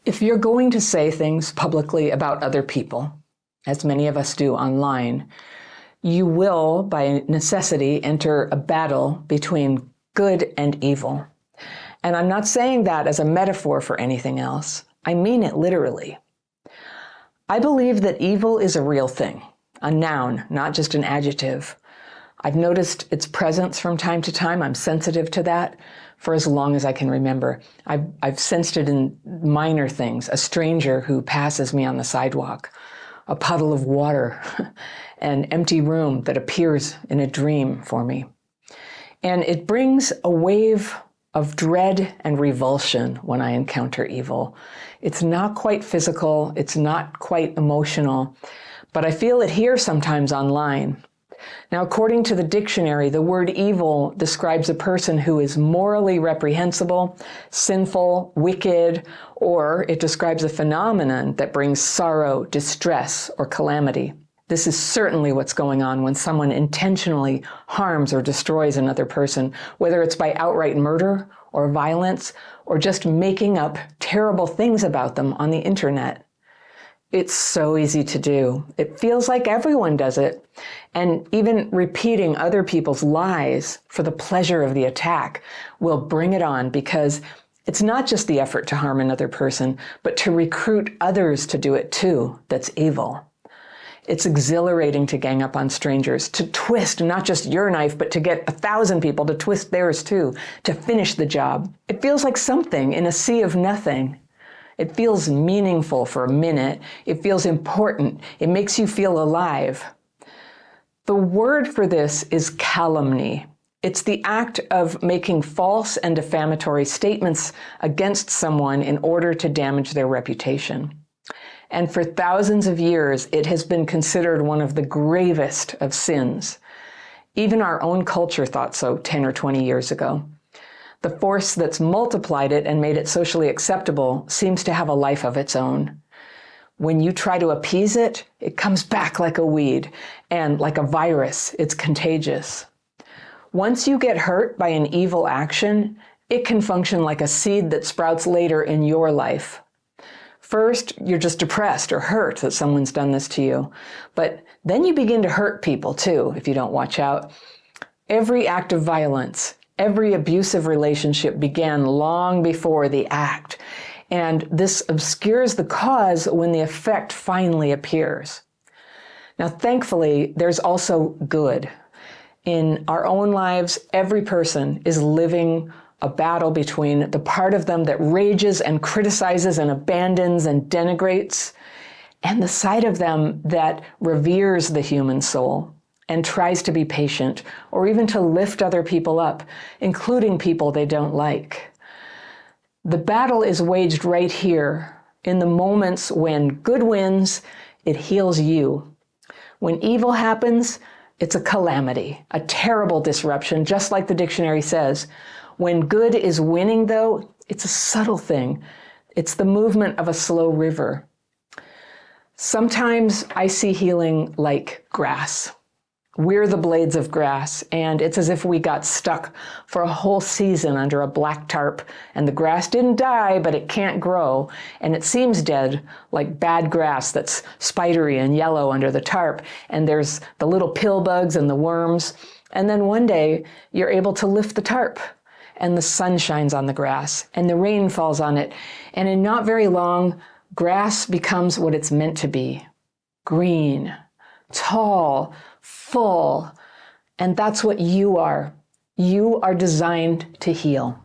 If you're going to say things publicly about other people, as many of us do online, you will, by necessity, enter a battle between good and evil. And I'm not saying that as a metaphor for anything else. I mean it literally. I believe that evil is a real thing, a noun, not just an adjective. I've noticed its presence from time to time. I'm sensitive to that for as long as I can remember. I've sensed it in minor things, a stranger who passes me on the sidewalk, a puddle of water, an empty room that appears in a dream for me. And it brings a wave of dread and revulsion when I encounter evil. It's not quite physical, it's not quite emotional, but I feel it here sometimes online. Now, according to the dictionary, the word evil describes a person who is morally reprehensible, sinful, wicked, or it describes a phenomenon that brings sorrow, distress, or calamity. This is certainly what's going on when someone intentionally harms or destroys another person, whether it's by outright murder or violence, or just making up terrible things about them on the internet. It's so easy to do. It feels like everyone does it. And even repeating other people's lies for the pleasure of the attack will bring it on, because it's not just the effort to harm another person, but to recruit others to do it too that's evil. It's exhilarating to gang up on strangers, to twist not just your knife, but to get 1,000 people to twist theirs too, to finish the job. It feels like something in a sea of nothing. It feels meaningful for a minute. It feels important. It makes you feel alive. The word for this is calumny. It's the act of making false and defamatory statements against someone in order to damage their reputation. And for thousands of years, it has been considered one of the gravest of sins. Even our own culture thought so 10 or 20 years ago. The force that's multiplied it and made it socially acceptable seems to have a life of its own. When you try to appease it, it comes back like a weed, and like a virus, it's contagious. Once you get hurt by an evil action, it can function like a seed that sprouts later in your life. First, you're just depressed or hurt that someone's done this to you. But then you begin to hurt people too, if you don't watch out. Every act of violence, every abusive relationship began long before the act. And this obscures the cause when the effect finally appears. Now, thankfully, there's also good. In our own lives, every person is living a battle between the part of them that rages and criticizes and abandons and denigrates, and the side of them that reveres the human soul and tries to be patient, or even to lift other people up, including people they don't like. The battle is waged right here, in the moments when good wins, it heals you. When evil happens, it's a calamity, a terrible disruption, just like the dictionary says. When good is winning, though, it's a subtle thing. It's the movement of a slow river. Sometimes I see healing like grass. We're the blades of grass, and it's as if we got stuck for a whole season under a black tarp, and the grass didn't die, but it can't grow, and it seems dead, like bad grass that's spidery and yellow under the tarp, and there's the little pill bugs and the worms, and then one day you're able to lift the tarp, and the sun shines on the grass, and the rain falls on it, and in not very long, grass becomes what it's meant to be: green, tall, full, and that's what you are. You are designed to heal.